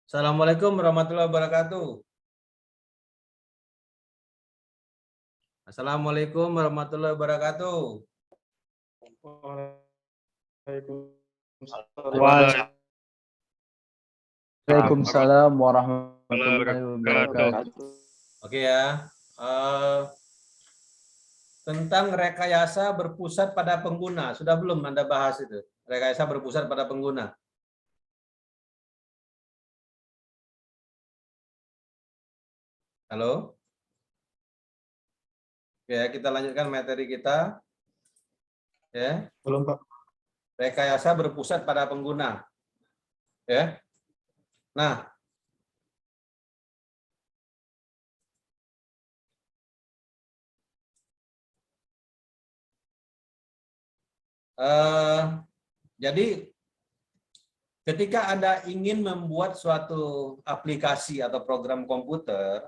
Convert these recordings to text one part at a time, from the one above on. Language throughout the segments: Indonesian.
Assalamualaikum warahmatullahi wabarakatuh. Assalamualaikum warahmatullahi wabarakatuh. Waalaikumsalam warahmatullahi wabarakatuh. Oke ya. Tentang rekayasa berpusat pada pengguna. Sudah belum Anda bahas itu? Rekayasa berpusat pada pengguna. Halo? Ya, kita lanjutkan materi kita. Ya. Belum, Pak. Rekayasa berpusat pada pengguna. Ya. Nah, jadi ketika Anda ingin membuat suatu aplikasi atau program komputer,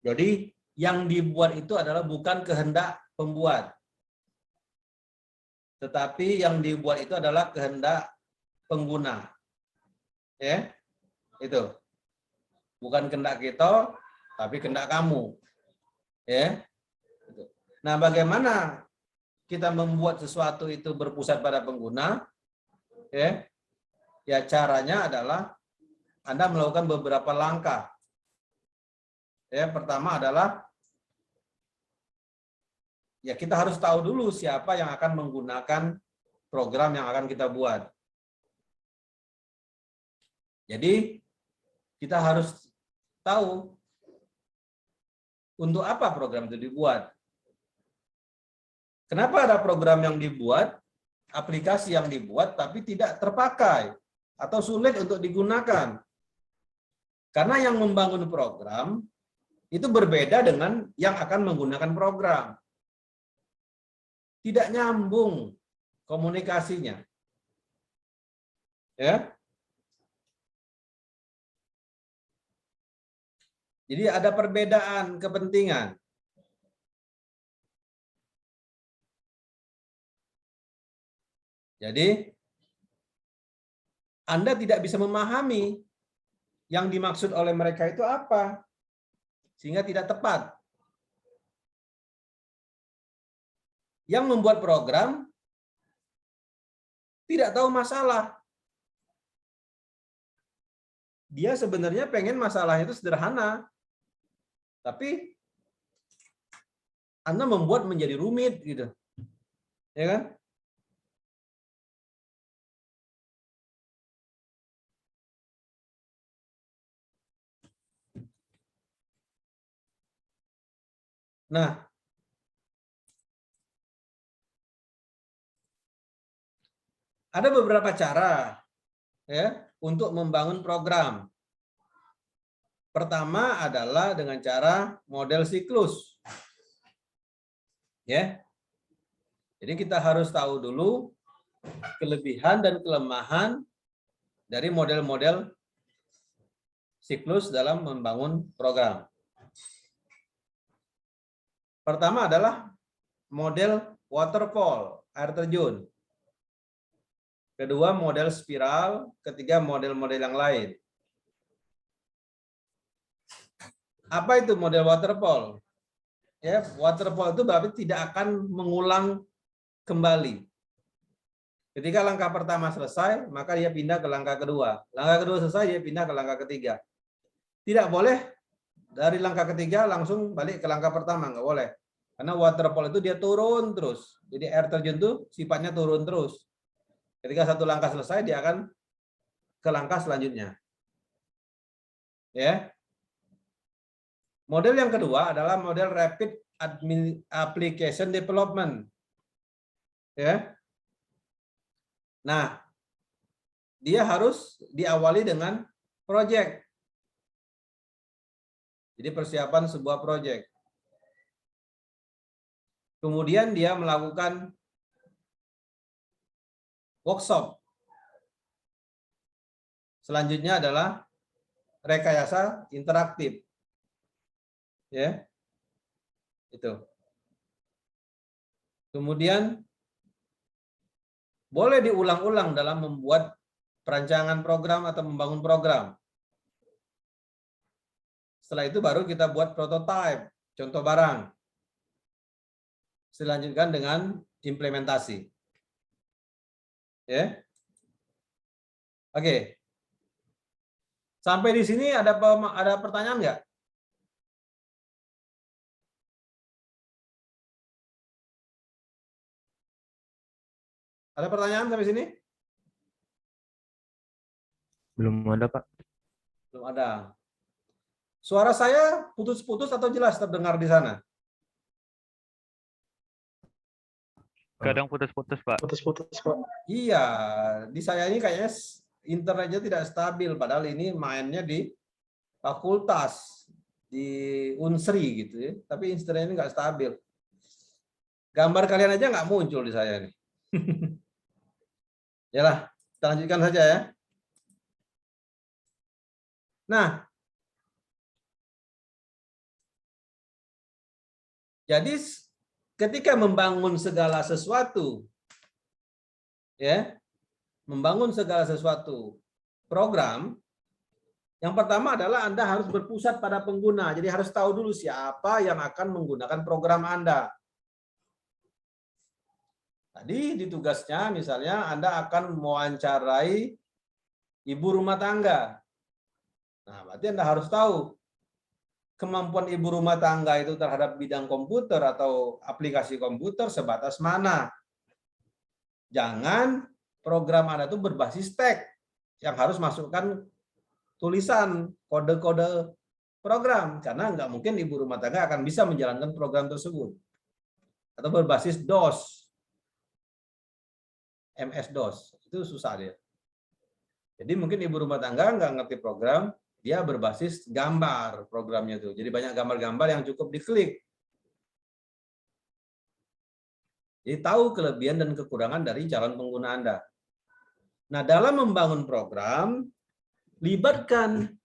jadi yang dibuat itu adalah bukan kehendak pembuat, tetapi yang dibuat itu adalah kehendak pengguna. Ya, itu. Bukan kehendak kita, tapi kehendak kamu. Ya. Nah, bagaimana kita membuat sesuatu itu berpusat pada pengguna? Ya, caranya adalah Anda melakukan beberapa langkah. Ya, pertama adalah ya kita harus tahu dulu siapa yang akan menggunakan program yang akan kita buat. Jadi kita harus tahu untuk apa program itu dibuat. Kenapa ada program yang dibuat, aplikasi yang dibuat tapi tidak terpakai atau sulit untuk digunakan? Karena yang membangun program itu berbeda dengan yang akan menggunakan program. Tidak nyambung komunikasinya. Ya. Jadi ada perbedaan kepentingan. Jadi Anda tidak bisa memahami yang dimaksud oleh mereka itu apa, sehingga tidak tepat. Yang membuat program tidak tahu masalah. Dia sebenarnya pengen masalahnya itu sederhana, tapi Anda membuat menjadi rumit gitu. Ya kan? Nah, ada beberapa cara ya untuk membangun program. Pertama adalah dengan cara model siklus. Ya. Jadi kita harus tahu dulu kelebihan dan kelemahan dari model-model siklus dalam membangun program. Pertama adalah model waterfall, air terjun. Kedua model spiral, ketiga model-model yang lain. Apa itu model waterfall? Ya, waterfall itu berarti tidak akan mengulang kembali. Ketika langkah pertama selesai, maka dia pindah ke langkah kedua. Langkah kedua selesai, dia pindah ke langkah ketiga. Tidak boleh dari langkah ketiga langsung balik ke langkah pertama, nggak boleh. Karena waterfall itu dia turun terus. Jadi air terjun itu sifatnya turun terus. Ketika satu langkah selesai, dia akan ke langkah selanjutnya. Ya. Model yang kedua adalah model rapid application development. Ya. Nah, dia harus diawali dengan project. Jadi persiapan sebuah project. Kemudian dia melakukan workshop. Selanjutnya adalah rekayasa interaktif. Ya. Itu. Kemudian boleh diulang-ulang dalam membuat perancangan program atau membangun program. Setelah itu baru kita buat prototype, contoh barang. Selanjutkan dengan implementasi. Ya. Oke. Sampai di sini ada pertanyaan nggak? Ada pertanyaan sampai sini? Belum ada, Pak. Belum ada. Suara saya putus-putus atau jelas terdengar di sana? Kadang putus-putus, Pak. Putus-putus, Pak. Iya, di saya ini kayaknya internetnya tidak stabil, padahal ini mainnya di fakultas, di Unsri gitu ya, tapi internetnya nggak stabil. Gambar kalian aja nggak muncul di saya nih. Yalah, kita lanjutkan saja ya. Nah, jadi ketika membangun segala sesuatu, ya, membangun segala sesuatu program, yang pertama adalah Anda harus berpusat pada pengguna. Jadi harus tahu dulu siapa yang akan menggunakan program Anda. Tadi di tugasnya misalnya Anda akan mewawancarai ibu rumah tangga. Nah, berarti Anda harus tahu kemampuan ibu rumah tangga itu terhadap bidang komputer atau aplikasi komputer sebatas mana. Jangan program Anda itu berbasis teks yang harus masukkan tulisan kode-kode program, karena nggak mungkin ibu rumah tangga akan bisa menjalankan program tersebut. Atau berbasis DOS, MS-DOS, itu susah dia. Jadi mungkin ibu rumah tangga nggak ngerti program, dia berbasis gambar programnya itu. Jadi banyak gambar-gambar yang cukup diklik. Jadi tahu kelebihan dan kekurangan dari calon pengguna Anda. Nah, dalam membangun program, libatkan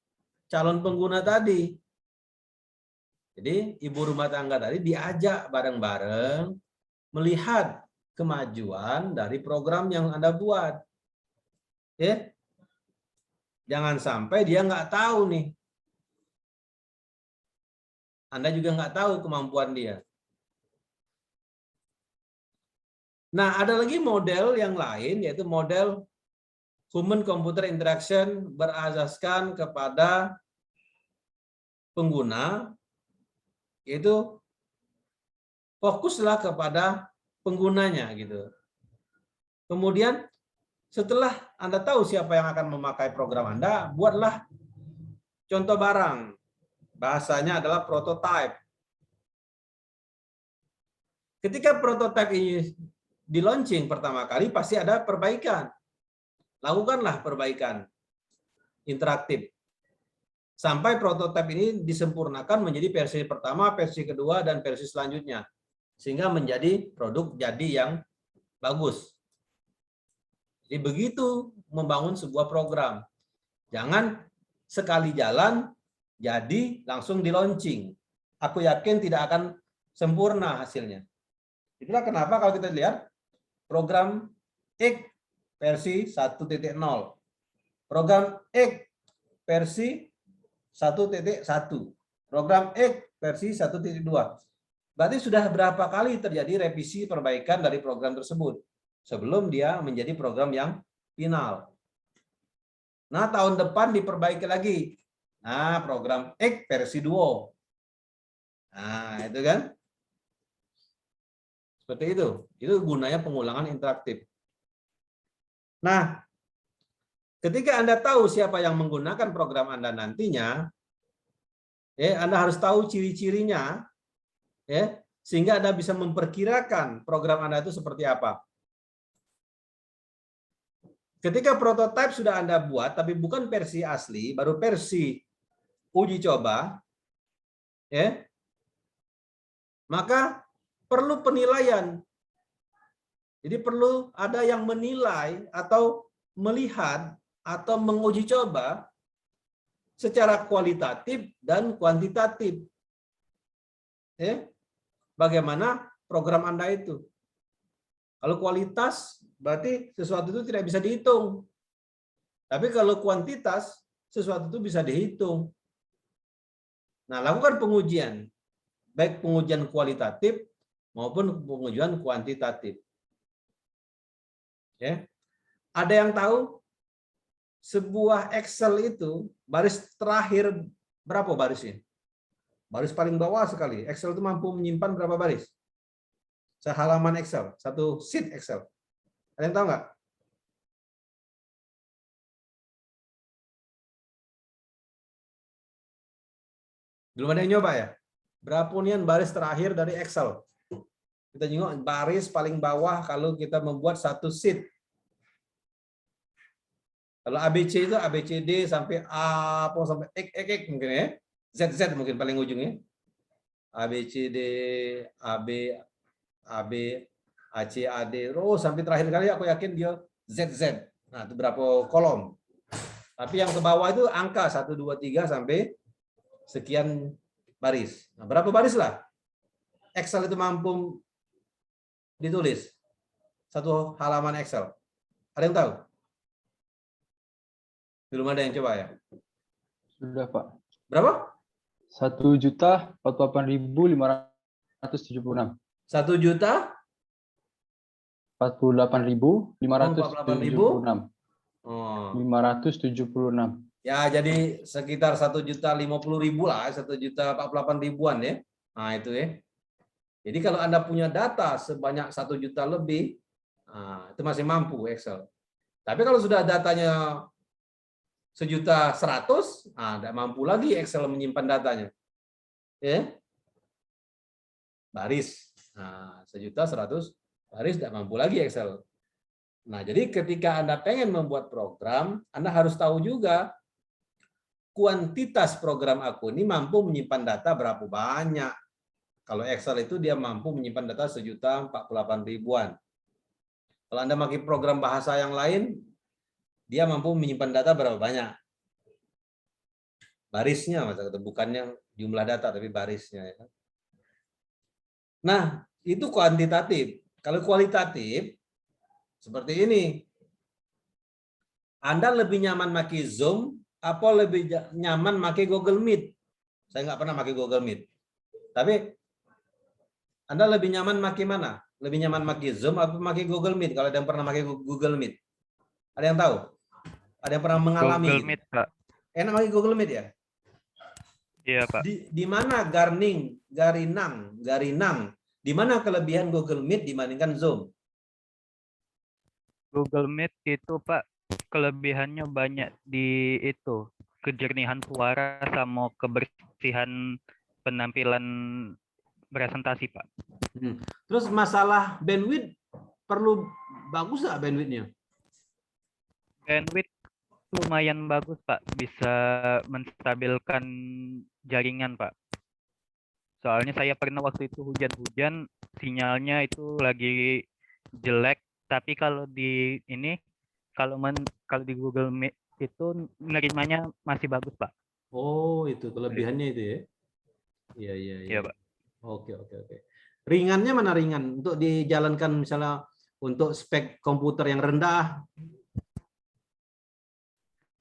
calon pengguna tadi. Jadi ibu rumah tangga tadi diajak bareng-bareng melihat kemajuan dari program yang Anda buat. Ya. Jangan sampai dia nggak tahu nih. Anda juga nggak tahu kemampuan dia. Nah, ada lagi model yang lain, yaitu model human computer interaction berasaskan kepada pengguna, yaitu fokuslah kepada penggunanya gitu. Kemudian setelah Anda tahu siapa yang akan memakai program Anda, buatlah contoh barang. Bahasanya adalah prototype. Ketika prototype ini di launching pertama kali pasti ada perbaikan. Lakukanlah perbaikan interaktif. Sampai prototipe ini disempurnakan menjadi versi pertama, versi kedua, dan versi selanjutnya. Sehingga menjadi produk jadi yang bagus. Jadi begitu membangun sebuah program. Jangan sekali jalan, jadi langsung di launching. Aku yakin tidak akan sempurna hasilnya. Itulah kenapa kalau kita lihat program X versi 1.0, program X versi 1.1, program X versi 1.2. Berarti sudah berapa kali terjadi revisi perbaikan dari program tersebut sebelum dia menjadi program yang final. Nah, tahun depan diperbaiki lagi. Nah, program X versi 2. Nah, itu kan. Seperti itu. Itu gunanya pengulangan interaktif. Nah, ketika Anda tahu siapa yang menggunakan program Anda nantinya, Anda harus tahu ciri-cirinya, sehingga Anda bisa memperkirakan program Anda itu seperti apa. Ketika prototipe sudah Anda buat, tapi bukan versi asli, baru versi uji coba, maka perlu penilaian. Jadi perlu ada yang menilai atau melihat atau menguji coba secara kualitatif dan kuantitatif. Bagaimana program Anda itu? Kalau kualitas berarti sesuatu itu tidak bisa dihitung. Tapi kalau kuantitas sesuatu itu bisa dihitung. Nah, lakukan pengujian, baik pengujian kualitatif maupun pengujian kuantitatif. Ya. Ada yang tahu sebuah Excel itu baris terakhir berapa barisnya? Baris paling bawah sekali. Excel itu mampu menyimpan berapa baris? Sehalaman Excel, satu sheet Excel. Ada yang tahu nggak? Belum ada yang nyoba ya? Berapa unian baris terakhir dari Excel? Kita tengok baris paling bawah kalau kita membuat satu sheet. Kalau ABC itu ABCD sampai A sampai X mungkin ya. ZZ mungkin paling ujungnya. ABCD, AB, AB, AC, AD, sampai terakhir kali aku yakin dia ZZ. Nah, itu berapa kolom. Tapi yang ke bawah itu angka 1, 2, 3 sampai sekian baris. Nah, berapa baris lah Excel itu mampu ditulis? Satu halaman Excel. Ada yang tahu? Belum ada yang coba ya? Sudah, Pak. Berapa? 1.048.576. 1 juta? 48.576. Oh. 576. Ya, jadi sekitar 1.050.000 lah, 1.048.000-an ya. Nah, itu ya. Jadi kalau Anda punya data sebanyak 1 juta lebih, nah, itu masih mampu Excel. Tapi kalau sudah datanya 1.100.000, nah, tidak mampu lagi Excel menyimpan datanya. Ya. Baris. Nah, 1.100.000 baris tidak mampu lagi Excel. Nah, jadi ketika Anda pengen membuat program, Anda harus tahu juga kuantitas program aku ini mampu menyimpan data berapa banyak. Kalau Excel itu dia mampu menyimpan data 1.048.000-an. Kalau Anda pakai program bahasa yang lain, dia mampu menyimpan data berapa banyak. Barisnya, bukannya jumlah data, tapi barisnya. Nah, itu kuantitatif. Kalau kualitatif, seperti ini. Anda lebih nyaman pakai Zoom, apa lebih nyaman pakai Google Meet? Saya nggak pernah pakai Google Meet. Tapi Anda lebih nyaman pakai mana? Lebih nyaman pakai Zoom atau pakai Google Meet? Kalau ada yang pernah pakai Google Meet, ada yang tahu? Ada yang pernah mengalami? Google Meet, Pak. Enak pakai Google Meet ya? Iya, Pak. Di mana Garinang? Di mana kelebihan Google Meet dibandingkan Zoom? Google Meet itu, Pak, kelebihannya banyak di itu, kejernihan suara sama kebersihan penampilan presentasi, Pak. Terus masalah bandwidth, perlu bagus nggak bandwidthnya? Bandwidth lumayan bagus, Pak. Bisa menstabilkan jaringan, Pak. Soalnya saya pernah waktu itu hujan-hujan, sinyalnya itu lagi jelek. Tapi kalau di ini, kalau di Google Meet itu nerimanya masih bagus, Pak. Oh, itu kelebihannya itu ya? Iya, iya, iya. Iya, Pak. Oke. Ringannya mana ringan? Untuk dijalankan misalnya untuk spek komputer yang rendah?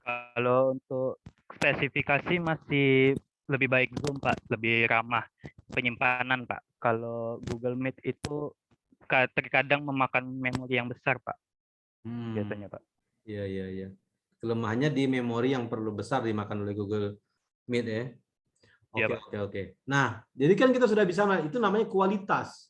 Kalau untuk spesifikasi masih lebih baik Zoom, Pak. Lebih ramah penyimpanan, Pak. Kalau Google Meet itu terkadang memakan memori yang besar, Pak. Biasanya, Pak. Iya. Kelemahannya di memori yang perlu besar dimakan oleh Google Meet ya. Oke. Nah, jadi kan kita sudah bisa, itu namanya kualitas.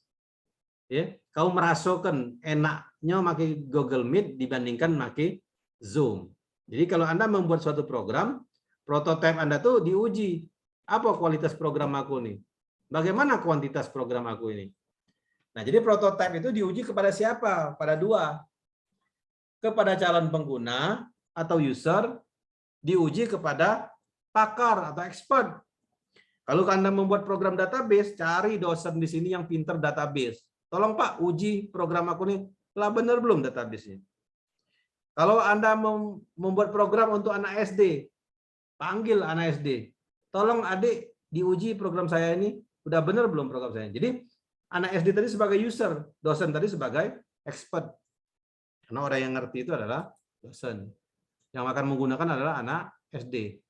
Ya, kau merasakan enaknya pakai Google Meet dibandingkan pakai Zoom. Jadi kalau Anda membuat suatu program, prototipe Anda tuh diuji. Apa kualitas program aku nih? Bagaimana kuantitas program aku ini? Nah, jadi prototipe itu diuji kepada siapa? Pada dua. Kepada calon pengguna atau user, diuji kepada pakar atau expert. Kalau Anda membuat program database, cari dosen di sini yang pinter database. Tolong Pak, uji program aku nih, lah benar belum database-nya? Kalau Anda membuat program untuk anak SD, panggil anak SD. Tolong adik, diuji program saya ini, udah benar belum program saya? Jadi, anak SD tadi sebagai user, dosen tadi sebagai expert. Karena orang yang ngerti itu adalah dosen. Yang akan menggunakan adalah anak SD.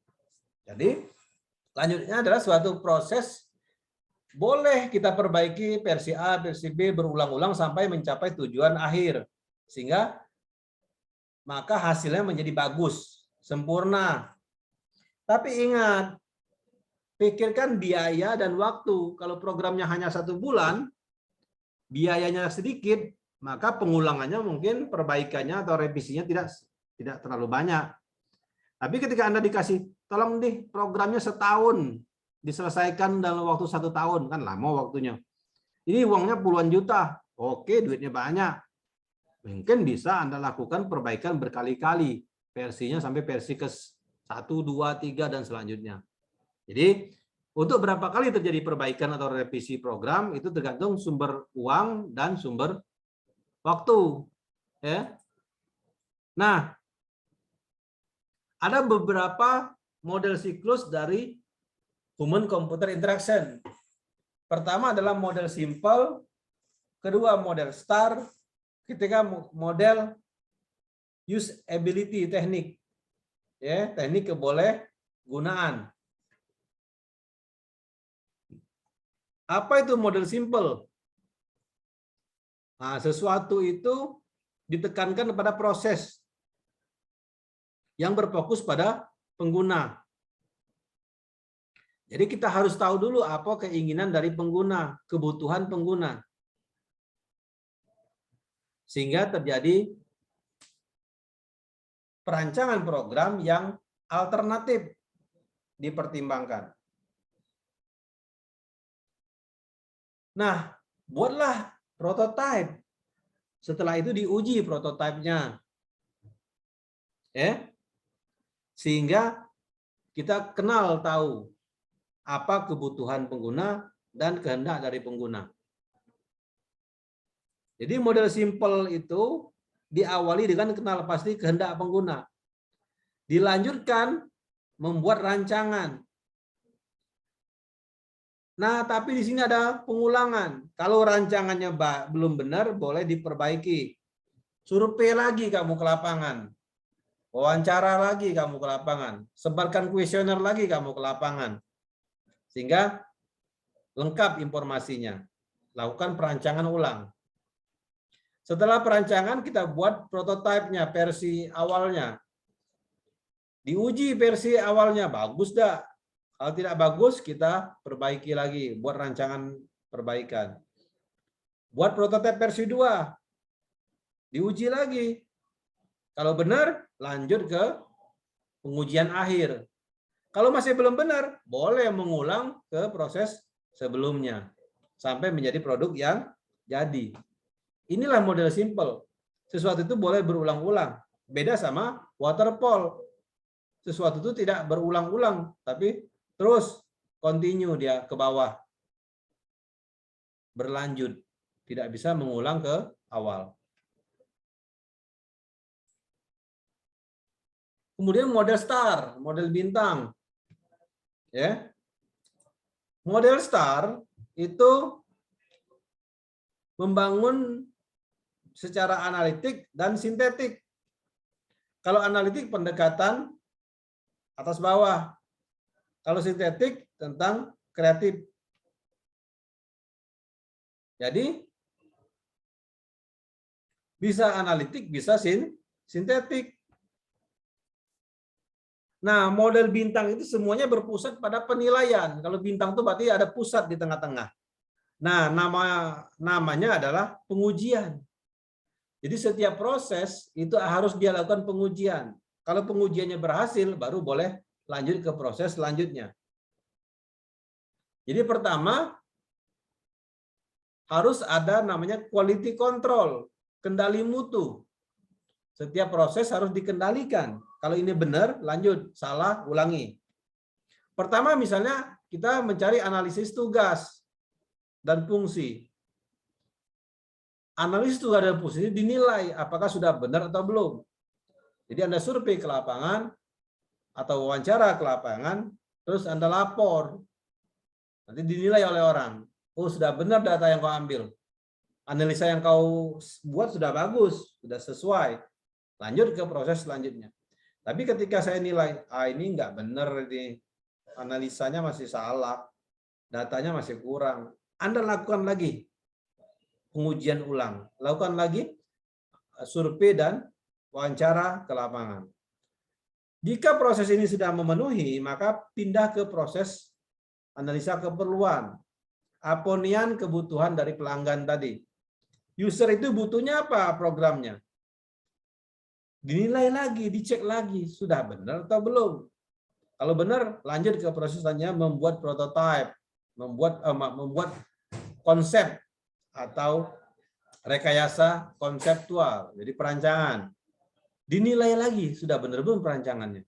Jadi, Selanjutnya adalah suatu proses boleh kita perbaiki versi A, versi B berulang-ulang sampai mencapai tujuan akhir. Sehingga maka hasilnya menjadi bagus, sempurna. Tapi ingat, pikirkan biaya dan waktu. Kalau programnya hanya 1 bulan, biayanya sedikit, maka pengulangannya mungkin perbaikannya atau revisinya tidak terlalu banyak. Tapi ketika Anda dikasih, tolong nih programnya setahun, diselesaikan dalam waktu 1 tahun, kan lama waktunya. Ini uangnya puluhan juta, oke duitnya banyak. Mungkin bisa Anda lakukan perbaikan berkali-kali, versinya sampai versi ke 1, 2, 3, dan selanjutnya. Jadi, untuk berapa kali terjadi perbaikan atau revisi program, itu tergantung sumber uang dan sumber waktu. Ya. Nah, ada beberapa model siklus dari human computer interaction. Pertama adalah model simple, kedua model star, ketiga model usability teknik. Ya, teknik kebolehgunaan. Apa itu model simple? Nah, sesuatu itu ditekankan pada proses yang berfokus pada pengguna. Jadi kita harus tahu dulu apa keinginan dari pengguna, kebutuhan pengguna. Sehingga terjadi perancangan program yang alternatif dipertimbangkan. Nah, buatlah prototipe. Setelah itu diuji prototipenya. Ya. Sehingga kita kenal tahu apa kebutuhan pengguna dan kehendak dari pengguna. Jadi model simple itu diawali dengan kenal pasti kehendak pengguna. Dilanjutkan membuat rancangan. Nah, tapi di sini ada pengulangan. Kalau rancangannya belum benar, boleh diperbaiki. Survei lagi kamu ke lapangan. Wawancara lagi kamu ke lapangan. Sebarkan kuesioner lagi kamu ke lapangan. Sehingga lengkap informasinya. Lakukan perancangan ulang. Setelah perancangan, kita buat prototipenya, versi awalnya. Diuji versi awalnya, bagus dah. Kalau tidak bagus, kita perbaiki lagi, buat rancangan perbaikan. Buat prototipe versi 2, diuji lagi. Kalau benar, lanjut ke pengujian akhir. Kalau masih belum benar, boleh mengulang ke proses sebelumnya. Sampai menjadi produk yang jadi. Inilah model simple. Sesuatu itu boleh berulang-ulang. Beda sama waterfall. Sesuatu itu tidak berulang-ulang, tapi terus continue dia ke bawah. Berlanjut. Tidak bisa mengulang ke awal. Kemudian model star, model bintang. Ya. Model star itu membangun secara analitik dan sintetik. Kalau analitik pendekatan atas bawah. Kalau sintetik tentang kreatif. Jadi bisa analitik, bisa sintetik. Nah, model bintang itu semuanya berpusat pada penilaian. Kalau bintang itu berarti ada pusat di tengah-tengah. Nah, namanya adalah pengujian. Jadi setiap proses itu harus dia lakukan pengujian. Kalau pengujiannya berhasil, baru boleh lanjut ke proses selanjutnya. Jadi pertama, harus ada namanya quality control, kendali mutu. Setiap proses harus dikendalikan. Kalau ini benar, lanjut. Salah, ulangi. Pertama misalnya kita mencari analisis tugas dan fungsi. Analisis tugas dan fungsi dinilai apakah sudah benar atau belum. Jadi Anda survei ke lapangan atau wawancara ke lapangan, terus Anda lapor. Nanti dinilai oleh orang. Oh, sudah benar data yang kau ambil. Analisa yang kau buat sudah bagus, sudah sesuai. Lanjut ke proses selanjutnya. Tapi ketika saya nilai, ini nggak benar ini. analisanya masih salah, datanya masih kurang. Anda lakukan lagi pengujian ulang, lakukan lagi survei dan wawancara ke lapangan. Jika proses ini sudah memenuhi, maka pindah ke proses analisa keperluan, aponian kebutuhan dari pelanggan tadi. User itu butuhnya apa programnya? Dinilai lagi, dicek lagi, sudah benar atau belum. Kalau benar, lanjut ke proses selanjutnya membuat prototype, membuat konsep atau rekayasa konseptual, jadi perancangan. Dinilai lagi, sudah benar belum perancangannya.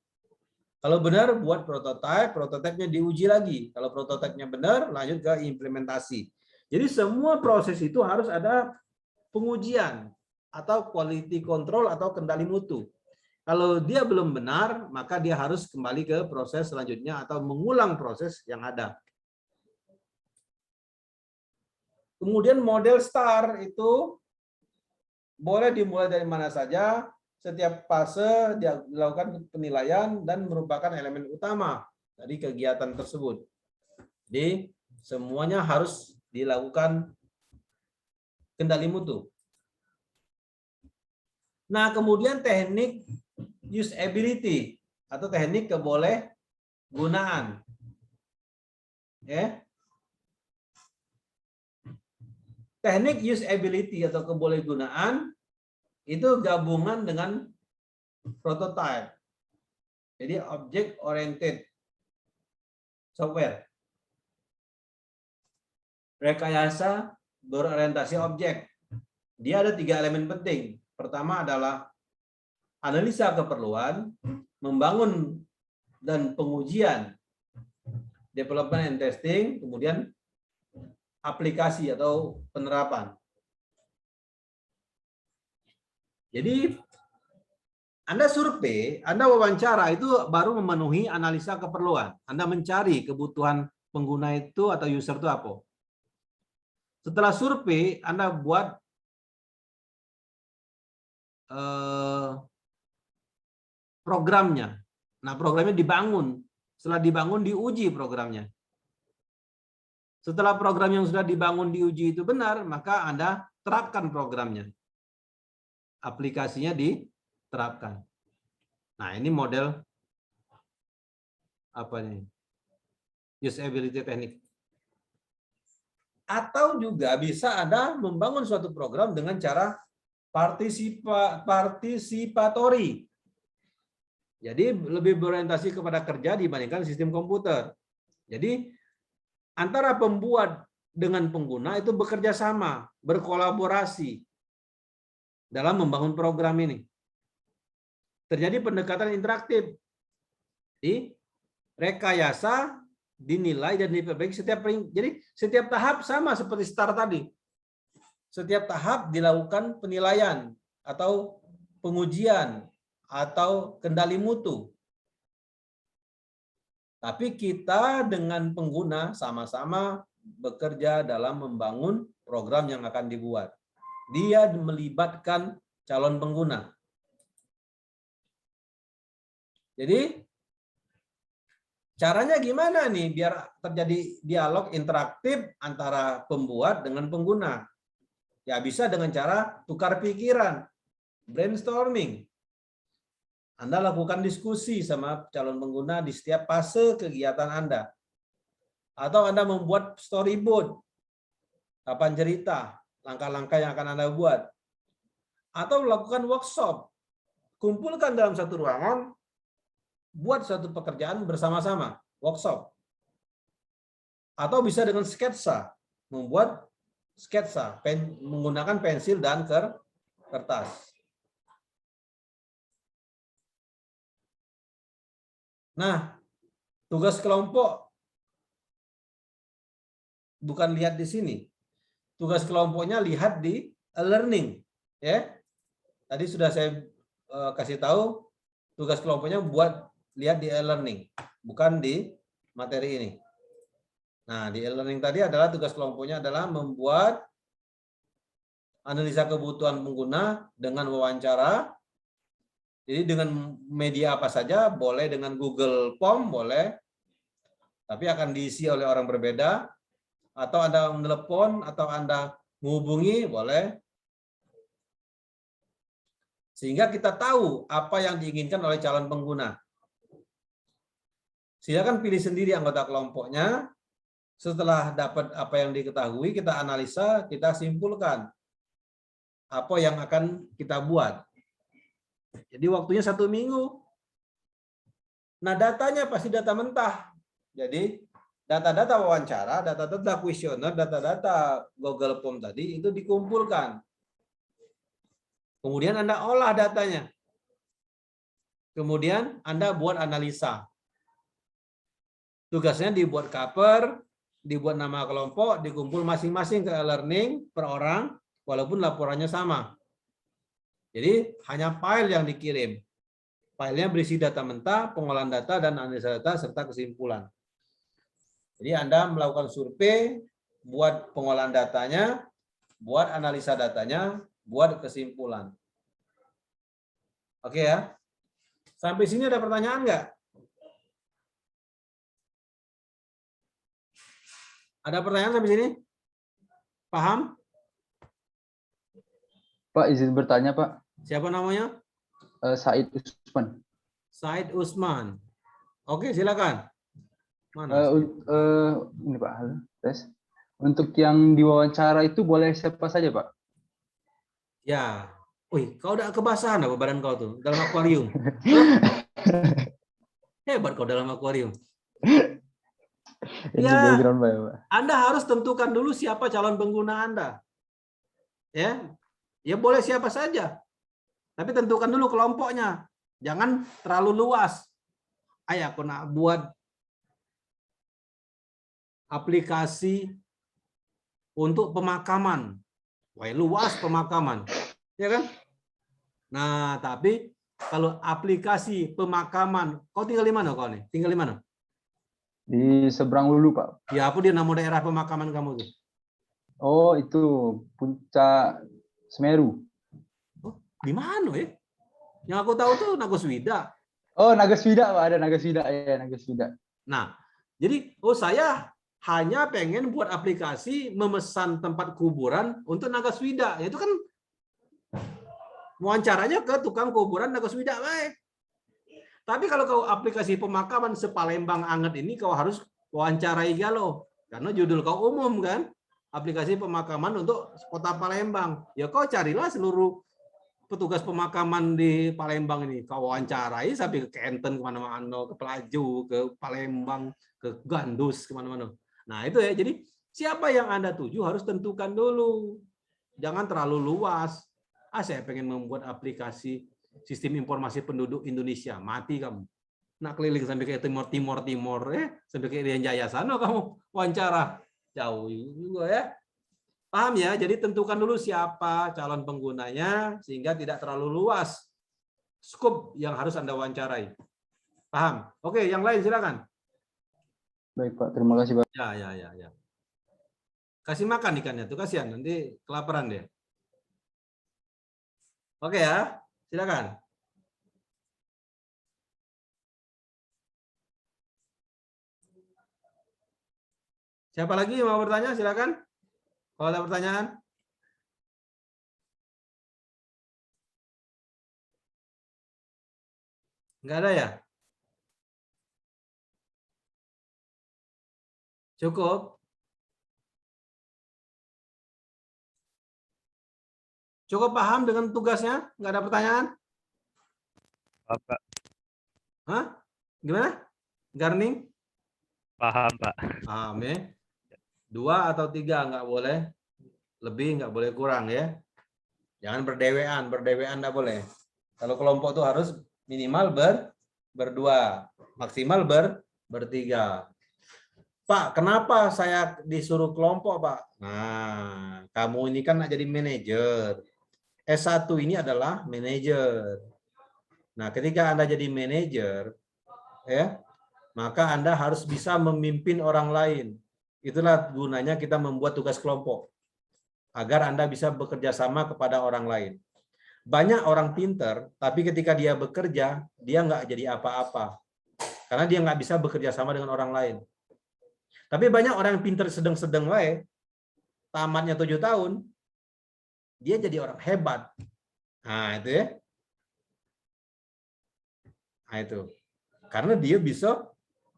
Kalau benar, buat prototype, prototipenya diuji lagi. Kalau prototipenya benar, lanjut ke implementasi. Jadi semua proses itu harus ada pengujian atau quality control atau kendali mutu. Kalau dia belum benar, maka dia harus kembali ke proses selanjutnya atau mengulang proses yang ada. Kemudian model STAR itu boleh dimulai dari mana saja. Setiap fase dilakukan penilaian dan merupakan elemen utama dari kegiatan tersebut. Jadi semuanya harus dilakukan kendali mutu. Nah, kemudian teknik usability atau teknik kebolehgunaan. Ya. Teknik usability atau kebolehgunaan itu gabungan dengan prototype. Jadi object oriented software. Rekayasa berorientasi objek. Dia ada 3 elemen penting. Pertama adalah analisa keperluan, membangun dan pengujian, development and testing, kemudian aplikasi atau penerapan. Jadi Anda survei, Anda wawancara itu baru memenuhi analisa keperluan. Anda mencari kebutuhan pengguna itu atau user itu apa. Setelah survei, Anda buat programnya. Nah, programnya dibangun. Setelah dibangun, diuji programnya. Setelah program yang sudah dibangun diuji itu benar, maka Anda terapkan programnya. Aplikasinya diterapkan. Nah, ini model apa nih? Usability teknik. Atau juga bisa Anda membangun suatu program dengan cara partisipatori. Jadi lebih berorientasi kepada kerja dibandingkan sistem komputer. Jadi antara pembuat dengan pengguna itu bekerja sama, berkolaborasi dalam membangun program ini. Terjadi pendekatan interaktif. Di rekayasa, dinilai dan diperbaiki setiap tahap sama seperti STAR tadi. Setiap tahap dilakukan penilaian atau pengujian atau kendali mutu. Tapi kita dengan pengguna sama-sama bekerja dalam membangun program yang akan dibuat. Dia melibatkan calon pengguna. Jadi caranya gimana nih biar terjadi dialog interaktif antara pembuat dengan pengguna? Ya bisa dengan cara tukar pikiran, brainstorming. Anda lakukan diskusi sama calon pengguna di setiap fase kegiatan Anda. Atau Anda membuat storyboard, papan cerita, langkah-langkah yang akan Anda buat. Atau melakukan workshop, kumpulkan dalam satu ruangan, buat suatu pekerjaan bersama-sama, workshop. Atau bisa dengan sketsa, membuat sketsa, menggunakan pensil dan kertas. Nah, tugas kelompok bukan lihat di sini. Tugas kelompoknya lihat di e-learning, ya. Tadi sudah saya kasih tahu tugas kelompoknya buat lihat di e-learning, bukan di materi ini. Nah, di e-learning tadi adalah tugas kelompoknya adalah membuat analisa kebutuhan pengguna dengan wawancara. Jadi dengan media apa saja, boleh dengan Google Form, boleh. tapi akan diisi oleh orang berbeda, atau Anda menelepon, atau Anda menghubungi, boleh. Sehingga kita tahu apa yang diinginkan oleh calon pengguna. Silakan pilih sendiri anggota kelompoknya. Setelah dapat apa yang diketahui, kita analisa, kita simpulkan apa yang akan kita buat. Jadi waktunya 1 minggu. Nah, datanya pasti data mentah. Jadi data-data wawancara, data-data kuesioner, data-data Google Form tadi itu dikumpulkan. Kemudian Anda olah datanya. Kemudian Anda buat analisa. Tugasnya dibuat cover, dibuat nama kelompok, dikumpul masing-masing ke e-learning per orang, walaupun laporannya sama. Jadi hanya file yang dikirim. Filenya berisi data mentah, pengolahan data, dan analisa data, serta kesimpulan. Jadi Anda melakukan survei, buat pengolahan datanya, buat analisa datanya, buat kesimpulan. Oke ya. Sampai sini ada pertanyaan nggak? Ada pertanyaan sampai sini? Paham? Pak, izin bertanya, Pak. Siapa namanya? Said Usman. Said Usman. Oke, silakan. Mana? Ini Pak, halo, tes. Untuk yang diwawancara itu boleh siapa saja, Pak? Ya. Wih, kau udah kebasahan apa badan kau tuh? Dalam akuarium. Hebat kau dalam akuarium. Ini Ya, background, Pak. Anda harus tentukan dulu siapa calon pengguna Anda. Ya, ya boleh siapa saja. Tapi tentukan dulu kelompoknya. Jangan terlalu luas. Ayo aku nak buat aplikasi untuk pemakaman. Wah, luas pemakaman. Ya kan? Nah, tapi kalau aplikasi pemakaman, kau tinggal di mana kau nih? Tinggal di mana? Di seberang Lulu, Pak. Ya, apa dia nama daerah pemakaman kamu tuh? Oh, itu Puncak Semeru. Oh, di mana ya? Yang aku tahu tuh Nagoswida. Oh, Nagaswida, Pak. Ada Nagaswida. Ya, Nagaswida. Nah, jadi saya hanya pengen buat aplikasi memesan tempat kuburan untuk Nagaswida. Ya, itu kan wawancaranya ke tukang kuburan Nagaswida baik. Tapi kalau kau aplikasi pemakaman sepalembang anget ini, kau harus wawancarai galau. Karena judul kau umum kan, aplikasi pemakaman untuk kota Palembang. Ya kau carilah seluruh petugas pemakaman di Palembang ini. Kau wawancarai sampai ke Kenten kemana-mana, ke Pelaju, ke Palembang, ke Gandus, kemana-mana. Nah itu ya, jadi siapa yang Anda tuju harus tentukan dulu. Jangan terlalu luas. Saya pengen membuat aplikasi sistem informasi penduduk Indonesia. Mati kamu. Nak keliling sampai ke Timor, sampai ke Irian Jaya sana kamu wawancara. Jauh juga ya. Paham ya? Jadi tentukan dulu siapa calon penggunanya sehingga tidak terlalu luas skop yang harus Anda wawancarai. Paham? Oke, yang lain silakan. Baik, Pak. Terima kasih, Pak. Ya. Kasih makan ikannya tuh, kasihan nanti kelaparan dia. Oke ya, silakan. Siapa lagi yang mau bertanya? Silakan. Kalau ada pertanyaan. Enggak ada ya? Cukup. Cukup paham dengan tugasnya? Enggak ada pertanyaan? Pak. Hah? Gimana? Garning? Paham, Pak. Paham ya? 2 atau 3 nggak boleh. Lebih nggak boleh kurang ya. Jangan berdewean nggak boleh. Kalau kelompok itu harus minimal berdua, maksimal bertiga. Pak, kenapa saya disuruh kelompok, Pak? Nah, kamu ini kan nak jadi manajer. S1 ini adalah manajer. Nah, ketika Anda jadi manajer, ya, maka Anda harus bisa memimpin orang lain. Itulah gunanya kita membuat tugas kelompok. Agar Anda bisa bekerja sama kepada orang lain. Banyak orang pinter, tapi ketika dia bekerja, dia nggak jadi apa-apa. Karena dia nggak bisa bekerja sama dengan orang lain. Tapi banyak orang yang pinter sedang-sedang wae, tamatnya 7 tahun, dia jadi orang hebat. Nah, itu ya. Nah, itu. Karena dia bisa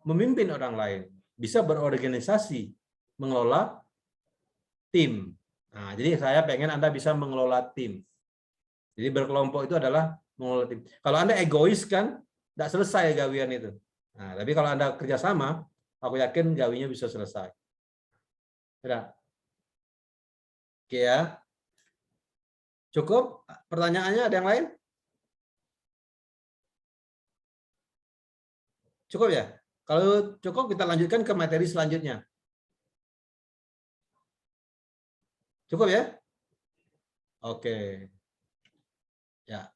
memimpin orang lain, bisa berorganisasi, mengelola tim. Nah, jadi saya pengen Anda bisa mengelola tim. Jadi berkelompok itu adalah mengelola tim. Kalau Anda egois kan, tidak selesai gawian itu. Nah, tapi kalau Anda kerjasama, aku yakin gawinya bisa selesai. Ya. Oke ya. Cukup? Pertanyaannya ada yang lain? Cukup ya? Kalau cukup kita lanjutkan ke materi selanjutnya. Cukup ya? Oke. Ya.